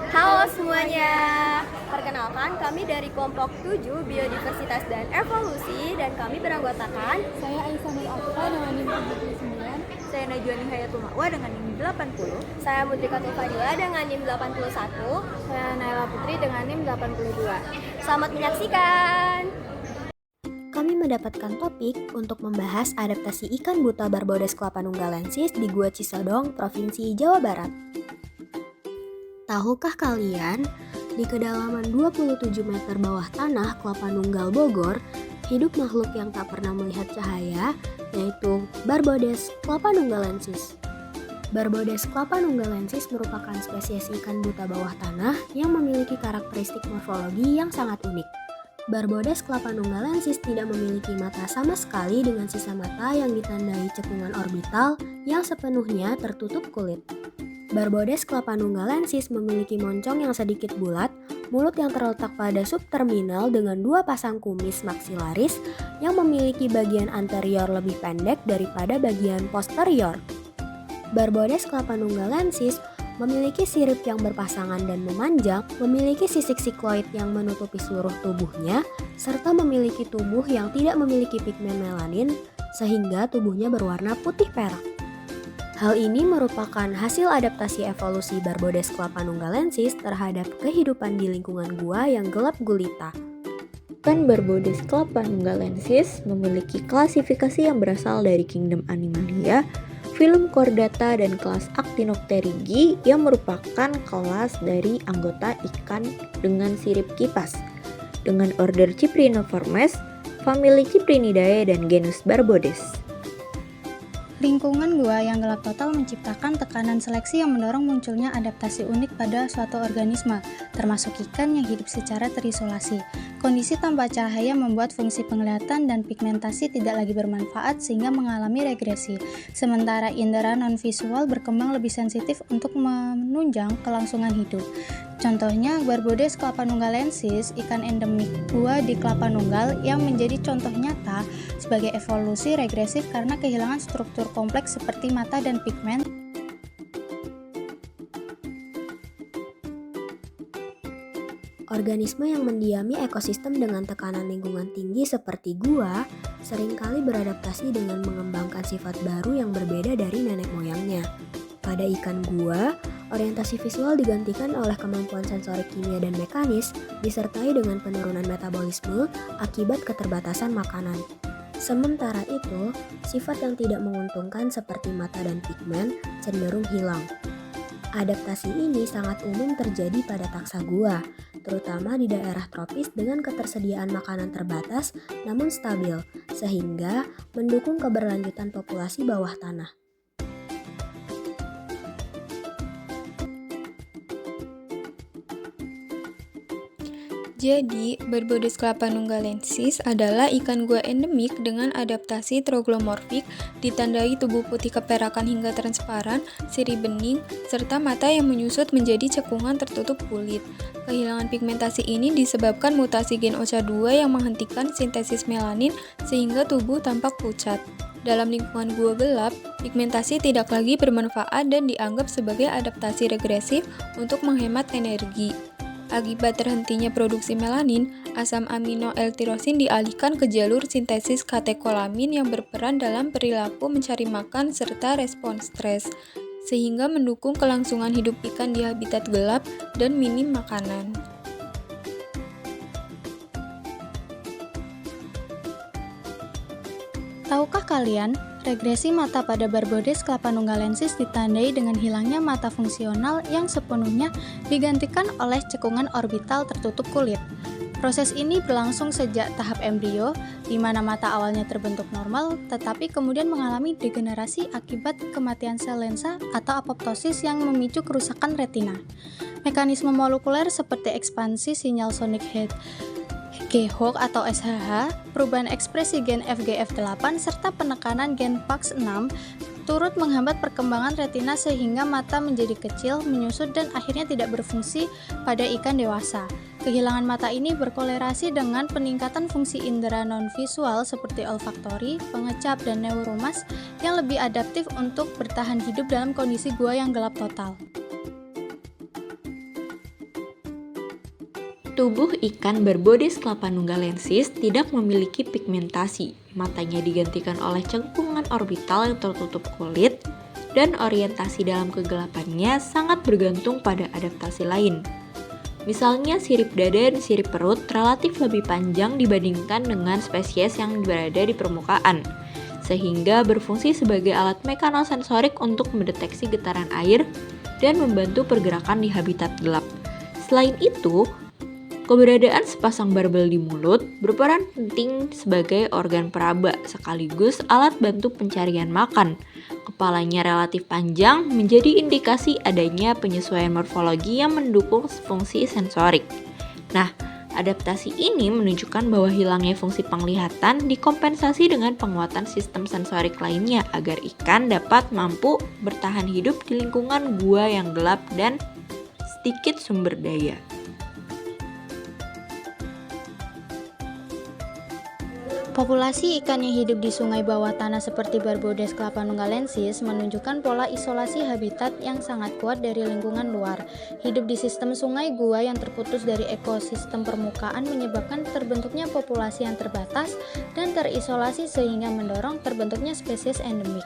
Halo semuanya, perkenalkan kami dari kelompok 7 Biodiversitas dan Evolusi dan kami beranggotakan Saya Aisyah Nur Afifa dengan NIM 79. Saya Najwani Hayatul Ma'wa dengan NIM 80. saya Mutrikatul Fadila dengan NIM 81. Saya Naila Putri dengan NIM 82. Selamat menyaksikan. Kami mendapatkan topik untuk membahas adaptasi ikan buta Barbodes clapanunggalensis di Gua Cisodong, Provinsi Jawa Barat. Tahukah kalian, di kedalaman 27 meter bawah tanah Klapanunggal Bogor, hidup makhluk yang tak pernah melihat cahaya, yaitu Barbodes clapanunggalensis. Barbodes clapanunggalensis merupakan spesies ikan buta bawah tanah yang memiliki karakteristik morfologi yang sangat unik. Barbodes clapanunggalensis tidak memiliki mata sama sekali dengan sisa mata yang ditandai cekungan orbital yang sepenuhnya tertutup kulit. Barbodes clapanunggalensis memiliki moncong yang sedikit bulat, mulut yang terletak pada subterminal dengan dua pasang kumis maksilaris yang memiliki bagian anterior lebih pendek daripada bagian posterior. Barbodes clapanunggalensis memiliki sirip yang berpasangan dan memanjang, memiliki sisik sikloid yang menutupi seluruh tubuhnya, serta memiliki tubuh yang tidak memiliki pigmen melanin, sehingga tubuhnya berwarna putih perak. Hal ini merupakan hasil adaptasi evolusi Barbodes clapanunggalensis terhadap kehidupan di lingkungan gua yang gelap gulita. Ikan Barbodes clapanunggalensis memiliki klasifikasi yang berasal dari kingdom Animalia, filum Chordata dan kelas Actinopterygii yang merupakan kelas dari anggota ikan dengan sirip kipas, dengan order Cypriniformes, famili Cyprinidae dan genus Barbodes. Lingkungan gua yang gelap total menciptakan tekanan seleksi yang mendorong munculnya adaptasi unik pada suatu organisme, termasuk ikan yang hidup secara terisolasi. Kondisi tanpa cahaya membuat fungsi penglihatan dan pigmentasi tidak lagi bermanfaat sehingga mengalami regresi. Sementara indera non-visual berkembang lebih sensitif untuk menunjang kelangsungan hidup. Contohnya Barbodes clapanunggalensis, ikan endemik gua di Klapanunggal yang menjadi contoh nyata sebagai evolusi regresif karena kehilangan struktur kompleks seperti mata dan pigmen. Organisme yang mendiami ekosistem dengan tekanan lingkungan tinggi seperti gua seringkali beradaptasi dengan mengembangkan sifat baru yang berbeda dari nenek moyangnya. Pada ikan gua, orientasi visual digantikan oleh kemampuan sensorik kimia dan mekanis disertai dengan penurunan metabolisme akibat keterbatasan makanan. Sementara itu, sifat yang tidak menguntungkan seperti mata dan pigmen cenderung hilang. Adaptasi ini sangat umum terjadi pada taksa gua, terutama di daerah tropis dengan ketersediaan makanan terbatas namun stabil, sehingga mendukung keberlanjutan populasi bawah tanah. Jadi, Barbodes clapanunggalensis adalah ikan gua endemik dengan adaptasi troglomorfik ditandai tubuh putih keperakan hingga transparan, sirip bening, serta mata yang menyusut menjadi cekungan tertutup kulit. Kehilangan pigmentasi ini disebabkan mutasi gen OCA2 yang menghentikan sintesis melanin sehingga tubuh tampak pucat. Dalam lingkungan gua gelap, pigmentasi tidak lagi bermanfaat dan dianggap sebagai adaptasi regresif untuk menghemat energi. Akibat terhentinya produksi melanin, asam amino L-tirosin dialihkan ke jalur sintesis katekolamin yang berperan dalam perilaku mencari makan serta respons stres, sehingga mendukung kelangsungan hidup ikan di habitat gelap dan minim makanan. Tahukah kalian, regresi mata pada Barbodes clapanunggalensis ditandai dengan hilangnya mata fungsional yang sepenuhnya digantikan oleh cekungan orbital tertutup kulit. Proses ini berlangsung sejak tahap embrio, di mana mata awalnya terbentuk normal, tetapi kemudian mengalami degenerasi akibat kematian sel lensa atau apoptosis yang memicu kerusakan retina. Mekanisme molekuler seperti ekspansi sinyal sonic Hedgehog atau SHH, perubahan ekspresi gen FGF8 serta penekanan gen PAX6 turut menghambat perkembangan retina sehingga mata menjadi kecil, menyusut dan akhirnya tidak berfungsi pada ikan dewasa. Kehilangan mata ini berkolerasi dengan peningkatan fungsi indera non-visual seperti olfaktori, pengecap, dan neuromas yang lebih adaptif untuk bertahan hidup dalam kondisi gua yang gelap total. Tubuh ikan Barbodes clapanunggalensis tidak memiliki pigmentasi. Matanya digantikan oleh cengkungan orbital yang tertutup kulit, dan orientasi dalam kegelapannya sangat bergantung pada adaptasi lain. Misalnya sirip dada dan sirip perut relatif lebih panjang dibandingkan dengan spesies yang berada di permukaan, sehingga berfungsi sebagai alat mekanosensorik untuk mendeteksi getaran air dan membantu pergerakan di habitat gelap. Selain itu, keberadaan sepasang barbel di mulut berperan penting sebagai organ peraba sekaligus alat bantu pencarian makan. Kepalanya relatif panjang menjadi indikasi adanya penyesuaian morfologi yang mendukung fungsi sensorik. Nah, adaptasi ini menunjukkan bahwa hilangnya fungsi penglihatan dikompensasi dengan penguatan sistem sensorik lainnya agar ikan dapat mampu bertahan hidup di lingkungan gua yang gelap dan sedikit sumber daya. Populasi ikan yang hidup di sungai bawah tanah seperti Barbodes clapanunggalensis menunjukkan pola isolasi habitat yang sangat kuat dari lingkungan luar. Hidup di sistem sungai gua yang terputus dari ekosistem permukaan menyebabkan terbentuknya populasi yang terbatas dan terisolasi sehingga mendorong terbentuknya spesies endemik.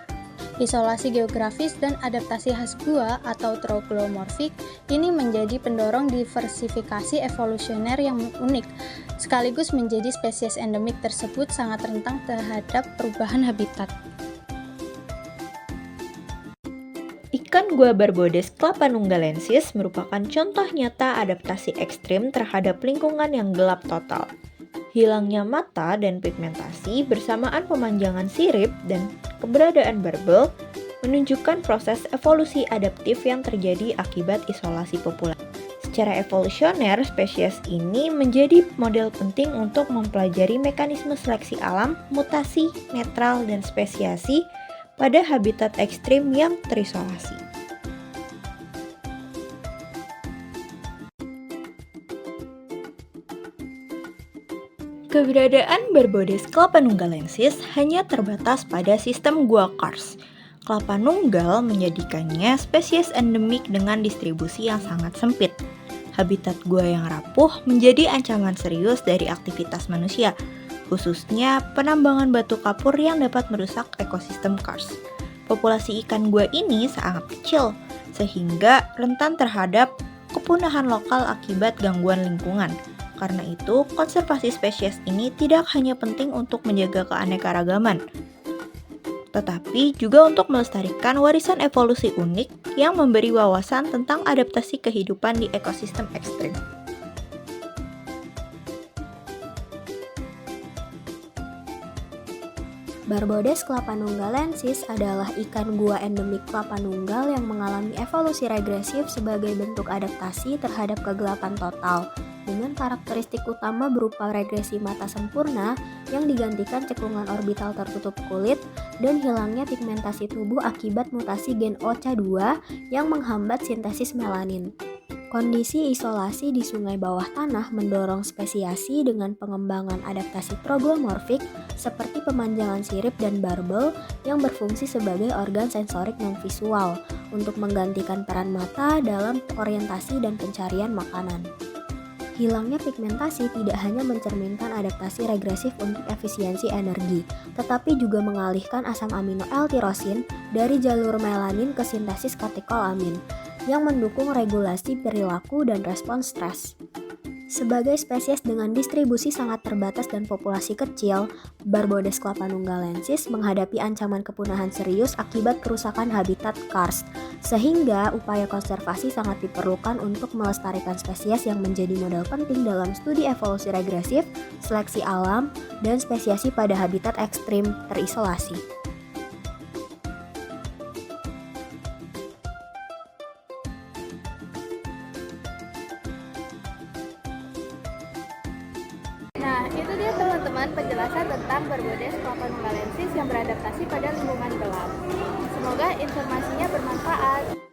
Isolasi geografis dan adaptasi khas gua atau troglomorfik ini menjadi pendorong diversifikasi evolusioner yang unik, sekaligus menjadi spesies endemik tersebut sangat rentan terhadap perubahan habitat. Ikan gua Barbodes clapanunggalensis merupakan contoh nyata adaptasi ekstrim terhadap lingkungan yang gelap total. Hilangnya mata dan pigmentasi bersamaan pemanjangan sirip dan keberadaan barbel menunjukkan proses evolusi adaptif yang terjadi akibat isolasi populasi. Secara evolusioner, spesies ini menjadi model penting untuk mempelajari mekanisme seleksi alam, mutasi, netral, dan spesiasi pada habitat ekstrim yang terisolasi. Keberadaan Barbodes clapanunggalensis hanya terbatas pada sistem gua kars. Kelapa nunggal menjadikannya spesies endemik dengan distribusi yang sangat sempit. Habitat gua yang rapuh menjadi ancaman serius dari aktivitas manusia, khususnya penambangan batu kapur yang dapat merusak ekosistem kars. Populasi ikan gua ini sangat kecil, sehingga rentan terhadap kepunahan lokal akibat gangguan lingkungan. Karena itu, konservasi spesies ini tidak hanya penting untuk menjaga keanekaragaman, tetapi juga untuk melestarikan warisan evolusi unik yang memberi wawasan tentang adaptasi kehidupan di ekosistem ekstrim. Barbodes clapanunggalensis adalah ikan gua endemik kelapa nunggal yang mengalami evolusi regresif sebagai bentuk adaptasi terhadap kegelapan total, dengan karakteristik utama berupa regresi mata sempurna yang digantikan cekungan orbital tertutup kulit dan hilangnya pigmentasi tubuh akibat mutasi gen OCA2 yang menghambat sintesis melanin. Kondisi isolasi di sungai bawah tanah mendorong spesiasi dengan pengembangan adaptasi troglomorfik seperti pemanjangan sirip dan barbel yang berfungsi sebagai organ sensorik non-visual untuk menggantikan peran mata dalam orientasi dan pencarian makanan. Hilangnya pigmentasi tidak hanya mencerminkan adaptasi regresif untuk efisiensi energi, tetapi juga mengalihkan asam amino L-tirosin dari jalur melanin ke sintesis katekolamin, yang mendukung regulasi perilaku dan respons stres. Sebagai spesies dengan distribusi sangat terbatas dan populasi kecil, Barbodes clapanunggalensis menghadapi ancaman kepunahan serius akibat kerusakan habitat karst, sehingga upaya konservasi sangat diperlukan untuk melestarikan spesies yang menjadi modal penting dalam studi evolusi regresif, seleksi alam, dan spesiasi pada habitat ekstrim terisolasi. Nah, itu dia teman-teman penjelasan tentang Barbodes clapanunggalensis yang beradaptasi pada lingkungan gelap. Semoga informasinya bermanfaat.